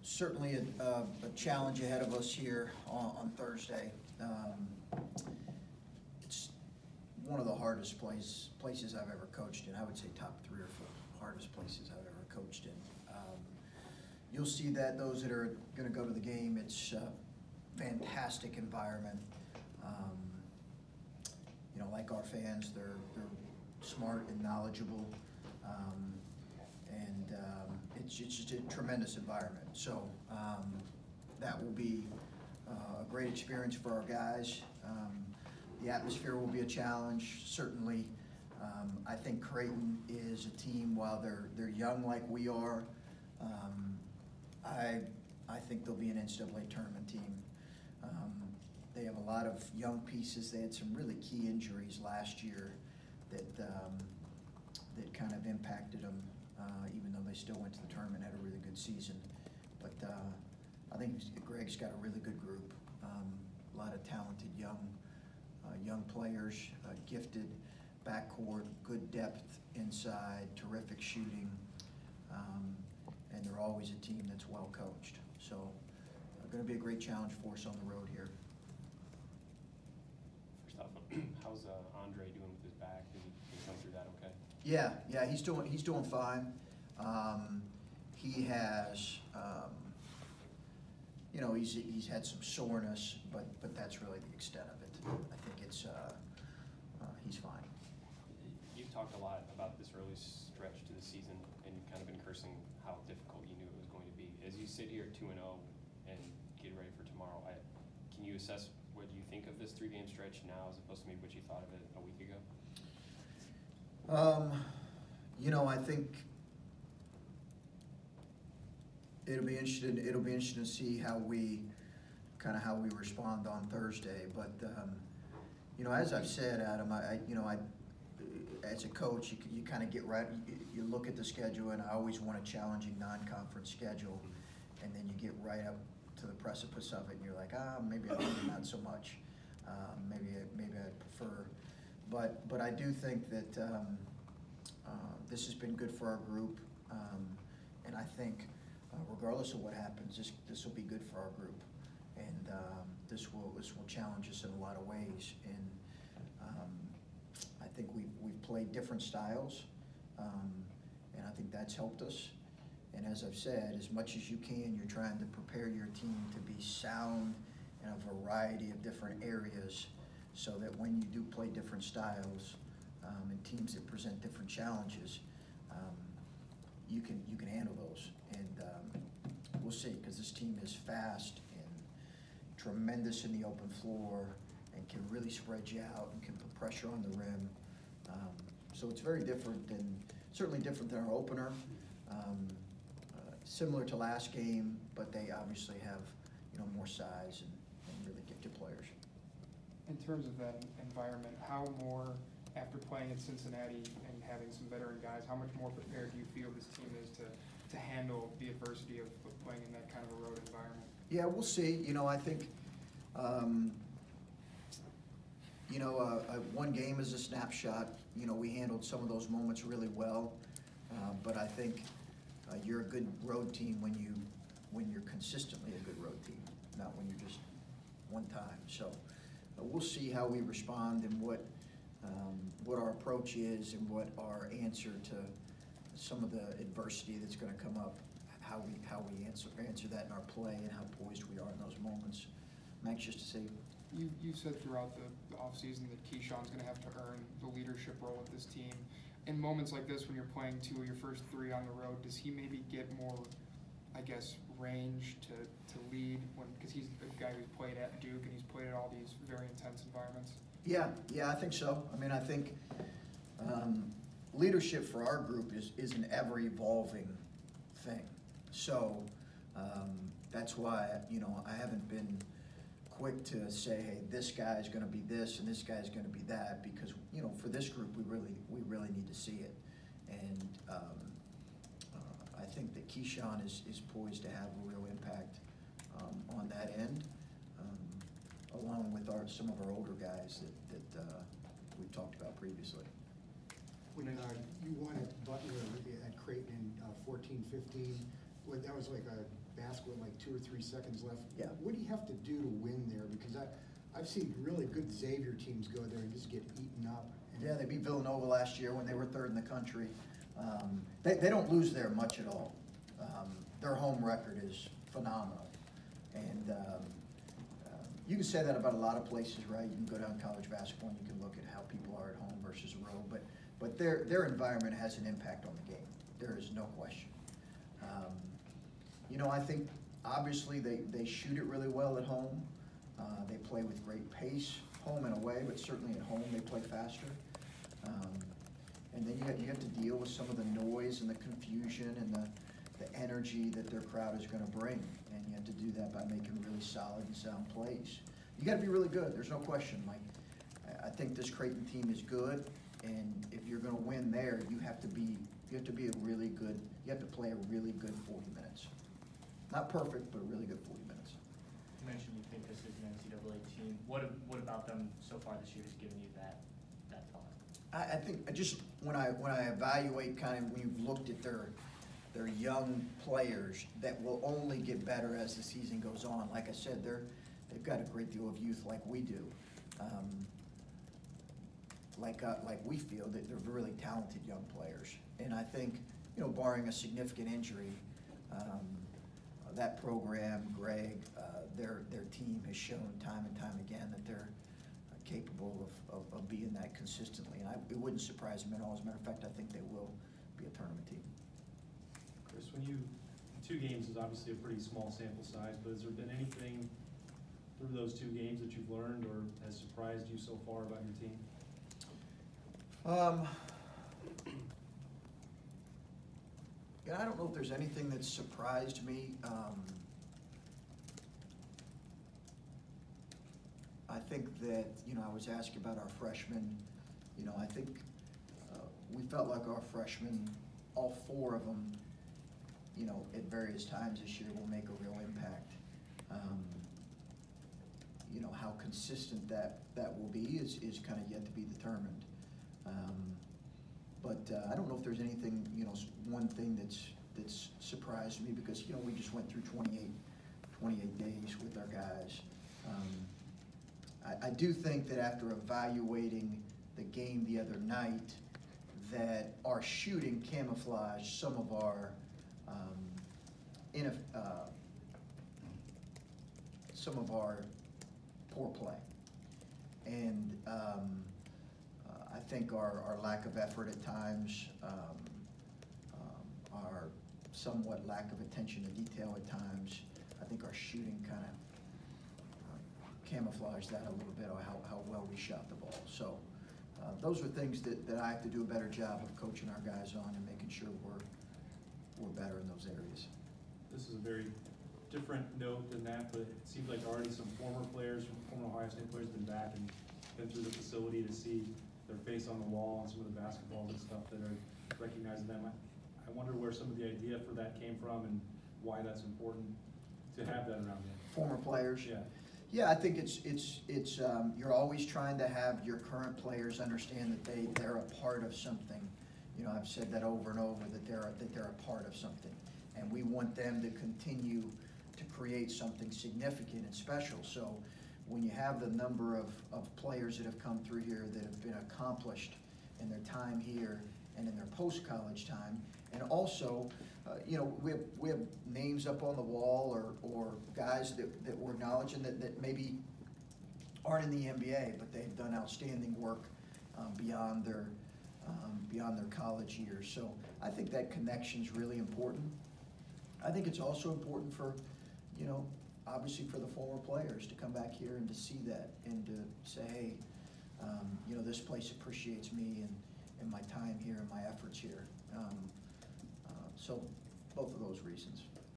Certainly a challenge ahead of us here on Thursday. It's one of the hardest places I've ever coached in. I would say top 3 or 4 hardest places I've ever coached in. You'll see that those that are going to go to the game, it's a fantastic environment. You know, like our fans, they're smart and knowledgeable. It's just a tremendous environment. So that will be a great experience for our guys. The atmosphere will be a challenge, certainly. I think Creighton is a team, while they're young like we are, I think they'll be an NCAA tournament team. They have a lot of young pieces. They had some really key injuries last year that kind of impacted them, even though they still went to the tournament, had a really good season. But I think Greg's got a really good group, a lot of talented young players, gifted backcourt, good depth inside, terrific shooting, and they're always a team that's well coached. So going to be a great challenge for us on the road here. First off, how's Andre doing with his back? Did he come through that okay? Yeah, he's doing fine. He has, you know, he's had some soreness, but that's really the extent of it. I think it's he's fine. You've talked a lot about this early stretch to the season, and you've kind of been cursing how difficult you knew it was going to be. As you sit here 2-0 and get ready for tomorrow, can you assess what you think of this 3-game stretch now as opposed to maybe what you thought of it a week ago? You know, I think it'll be interesting to see how we respond on Thursday. But you know, as I've said, Adam, as a coach, you kind of get right. You look at the schedule, and I always want a challenging non-conference schedule, and then you get right up to the precipice of it, and you're like, maybe not so much. Maybe I'd prefer. But I do think that this has been good for our group, and I think regardless of what happens, this will be good for our group, and this will challenge us in a lot of ways. And I think we've played different styles, and I think that's helped us. And as I've said, as much as you can, you're trying to prepare your team to be sound in a variety of different areas, so that when you do play different styles and teams that present different challenges, you can handle those. And we'll see, because this team is fast and tremendous in the open floor and can really spread you out and can put pressure on the rim. So it's very different, and certainly different than our opener. Similar to last game, but they obviously have, you know, more size and really gifted players. In terms of that environment, how more, after playing at Cincinnati and having some veteran guys, how much more prepared do you feel this team is to handle the adversity of playing in that kind of a road environment? Yeah, we'll see. You know, I think, you know, one game is a snapshot. You know, we handled some of those moments really well, but I think you're a good road team when you're consistently a good road team, not when you're just one time. So we'll see how we respond and what our approach is and what our answer to some of the adversity that's going to come up, how we answer that in our play and how poised we are in those moments. I'm anxious to see. You said throughout the offseason that Keyshawn's going to have to earn the leadership role with this team. In moments like this, when you're playing 2 of your first 3 on the road, does he maybe get more, I guess, range to lead, because he's a guy who's played at Duke and he's played at all these very intense environments? Yeah, I think so. I mean, I think leadership for our group is an ever-evolving thing. So that's why, you know, I haven't been quick to say, hey, this guy's going to be this and this guy's going to be that, because, you know, for this group, we really need to see it. And I think that Keyshawn is poised to have a real impact on that end, along with some of our older guys that we've talked about previously. When you won at Butler at Creighton in 14-15, that was like a basket with like 2 or 3 seconds left. Yeah. What do you have to do to win there? Because I've seen really good Xavier teams go there and just get eaten up. Yeah, they beat Villanova last year when they were 3rd in the country. They don't lose there much at all. Their home record is phenomenal. And you can say that about a lot of places, right? You can go down college basketball and you can look at how people are at home versus road, but their environment has an impact on the game. There is no question. You know, I think obviously they shoot it really well at home. They play with great pace, home and away, but certainly at home they play faster. And then you have to deal with some of the noise and the confusion and the energy that their crowd is going to bring. And you have to do that by making really solid and sound plays. You got to be really good. There's no question, Mike. I think this Creighton team is good, and if you're going to win there, you have to be a really good. You have to play a really good 40 minutes. Not perfect, but a really good 40 minutes. You mentioned you think this is an NCAA team. What about them so far this year has given you that thought? I think just when I evaluate kind of when you've looked at their young players that will only get better as the season goes on. Like I said, they've got a great deal of youth like we do. Like we feel that they're really talented young players. And I think, you know, barring a significant injury, that program, Greg, their team has shown time and time again that they're capable of being that consistently. And it wouldn't surprise me at all. As a matter of fact, I think they will be a tournament team. Chris, 2 games is obviously a pretty small sample size, but has there been anything through those 2 games that you've learned or has surprised you so far about your team? Yeah, I don't know if there's anything that surprised me. I think that, you know, I was asked about our freshmen. You know, I think we felt like our freshmen, all 4 of them, you know, at various times this year will make a real impact. You know, how consistent that will be is kind of yet to be determined. But I don't know if there's anything, you know, one thing that's surprised me because, you know, we just went through 28 days with our guys. I do think that after evaluating the game the other night, that our shooting camouflaged some of our poor play. And I think our lack of effort at times, our somewhat lack of attention to detail at times, I think our shooting kind of camouflaged that a little bit, or how well we shot the ball. So those are things that I have to do a better job of coaching our guys on and making sure we're better in those areas. This is a very different note than that, but it seems like already some former Ohio State players have been back and been through the facility to see their face on the wall and some of the basketballs and stuff that are recognizing them. I wonder where some of the idea for that came from and why that's important to have that around there. Former players? Yeah. Yeah, I think it's you're always trying to have your current players understand that they're a part of something. You know, I've said that over and over, that they're a part of something, and we want them to continue to create something significant and special. So when you have the number of players that have come through here that have been accomplished in their time here and in their post-college time, and also, you know, we have names up on the wall or guys that we're acknowledging that maybe aren't in the NBA, but they've done outstanding work beyond their college years. So I think that connection is really important. I think it's also important for, you know, obviously for the former players to come back here and to see that and to say, hey, you know, this place appreciates me and my time here and my efforts here. So both of those reasons.